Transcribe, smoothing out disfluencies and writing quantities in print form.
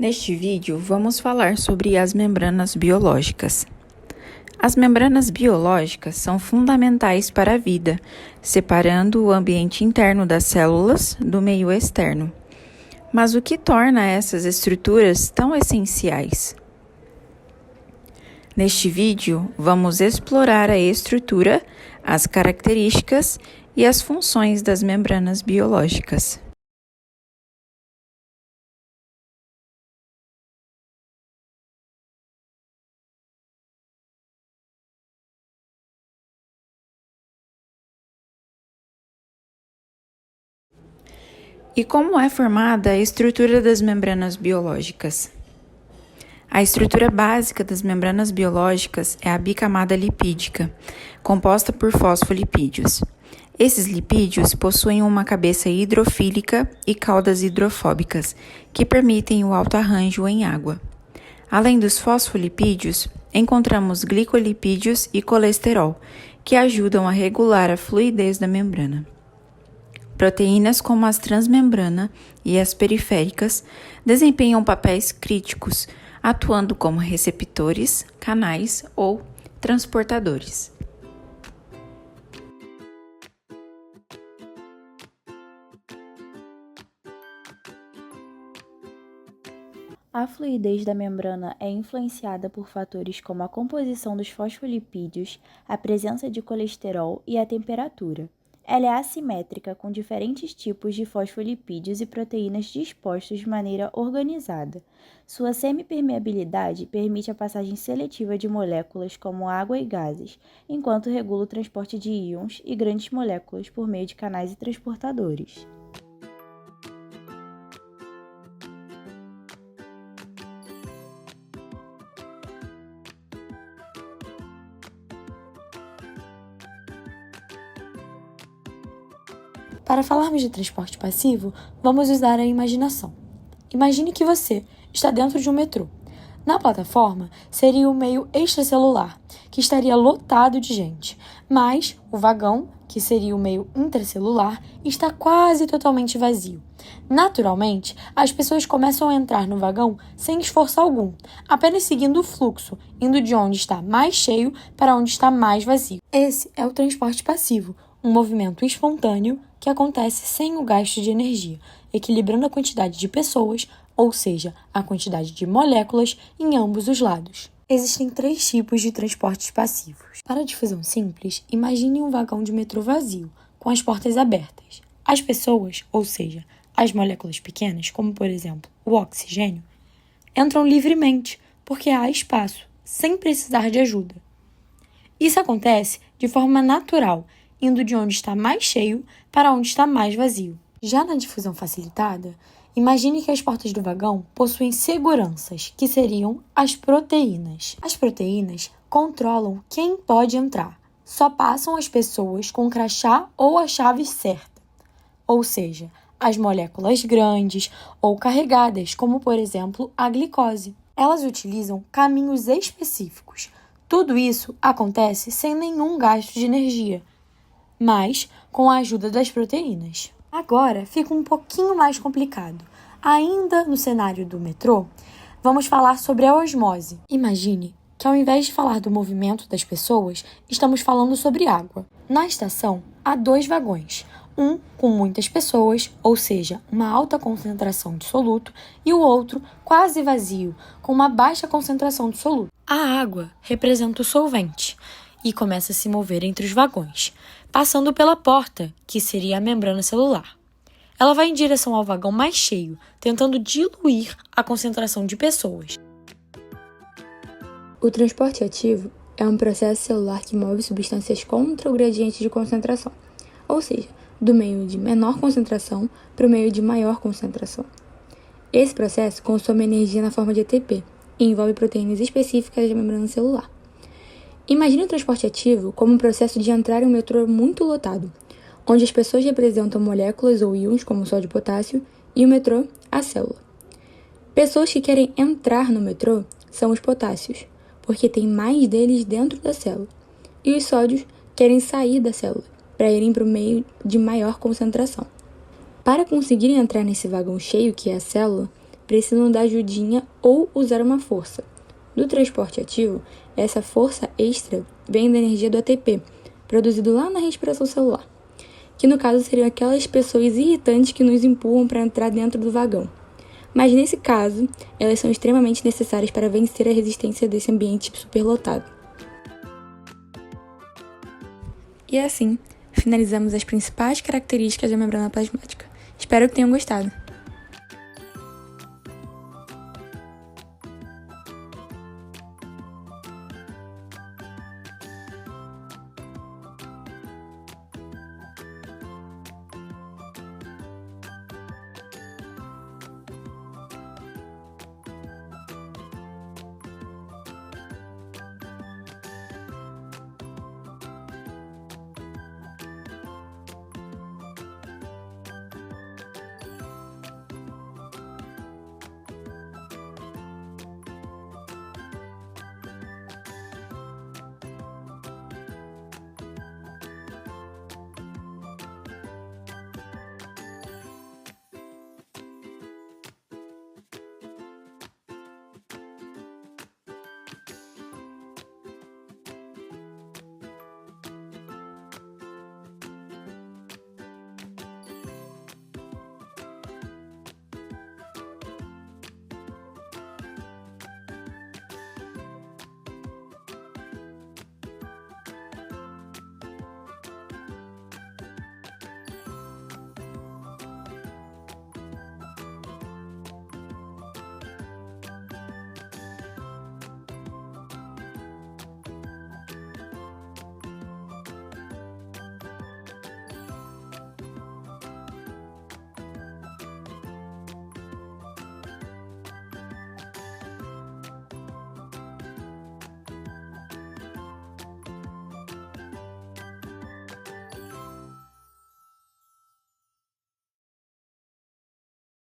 Neste vídeo, vamos falar sobre as membranas biológicas. As membranas biológicas são fundamentais para a vida, separando o ambiente interno das células do meio externo. Mas o que torna essas estruturas tão essenciais? Neste vídeo, vamos explorar a estrutura, as características e as funções das membranas biológicas. E como é formada a estrutura das membranas biológicas? A estrutura básica das membranas biológicas é a bicamada lipídica, composta por fosfolipídios. Esses lipídios possuem uma cabeça hidrofílica e caudas hidrofóbicas, que permitem o alto arranjo em água. Além dos fosfolipídios, encontramos glicolipídios e colesterol, que ajudam a regular a fluidez da membrana. Proteínas como as transmembrana e as periféricas desempenham papéis críticos, atuando como receptores, canais ou transportadores. A fluidez da membrana é influenciada por fatores como a composição dos fosfolipídios, a presença de colesterol e a temperatura. Ela é assimétrica, com diferentes tipos de fosfolipídios e proteínas dispostos de maneira organizada. Sua semipermeabilidade permite a passagem seletiva de moléculas como água e gases, enquanto regula o transporte de íons e grandes moléculas por meio de canais e transportadores. Para falarmos de transporte passivo, vamos usar a imaginação. Imagine que você está dentro de um metrô. Na plataforma seria o meio extracelular, que estaria lotado de gente, mas o vagão, que seria o meio intracelular, está quase totalmente vazio. Naturalmente, as pessoas começam a entrar no vagão sem esforço algum, apenas seguindo o fluxo, indo de onde está mais cheio para onde está mais vazio. Esse é o transporte passivo, um movimento espontâneo que acontece sem o gasto de energia, equilibrando a quantidade de pessoas, ou seja, a quantidade de moléculas em ambos os lados. Existem 3 tipos de transportes passivos. Para a difusão simples, imagine um vagão de metrô vazio, com as portas abertas. As pessoas, ou seja, as moléculas pequenas, como por exemplo o oxigênio, entram livremente, porque há espaço, sem precisar de ajuda. Isso acontece de forma natural, indo de onde está mais cheio para onde está mais vazio. Já na difusão facilitada, imagine que as portas do vagão possuem seguranças, que seriam as proteínas. As proteínas controlam quem pode entrar. Só passam as pessoas com o crachá ou a chave certa, ou seja, as moléculas grandes ou carregadas, como por exemplo a glicose. Elas utilizam caminhos específicos. Tudo isso acontece sem nenhum gasto de energia, mas com a ajuda das proteínas. Agora fica um pouquinho mais complicado. Ainda no cenário do metrô, vamos falar sobre a osmose. Imagine que ao invés de falar do movimento das pessoas, estamos falando sobre água. Na estação, há 2 vagões, um com muitas pessoas, ou seja, uma alta concentração de soluto, e o outro quase vazio, com uma baixa concentração de soluto. A água representa o solvente e começa a se mover entre os vagões, passando pela porta, que seria a membrana celular. Ela vai em direção ao vagão mais cheio, tentando diluir a concentração de pessoas. O transporte ativo é um processo celular que move substâncias contra o gradiente de concentração, ou seja, do meio de menor concentração para o meio de maior concentração. Esse processo consome energia na forma de ATP e envolve proteínas específicas da membrana celular. Imagine o transporte ativo como um processo de entrar em um metrô muito lotado, onde as pessoas representam moléculas ou íons, como o sódio e potássio, e o metrô, a célula. Pessoas que querem entrar no metrô são os potássios, porque tem mais deles dentro da célula, e os sódios querem sair da célula, para irem para o meio de maior concentração. Para conseguirem entrar nesse vagão cheio que é a célula, precisam da ajudinha ou usar uma força. Do transporte ativo, essa força extra vem da energia do ATP, produzido lá na respiração celular, que no caso seriam aquelas pessoas irritantes que nos empurram para entrar dentro do vagão. Mas nesse caso, elas são extremamente necessárias para vencer a resistência desse ambiente superlotado. E assim, finalizamos as principais características da membrana plasmática. Espero que tenham gostado.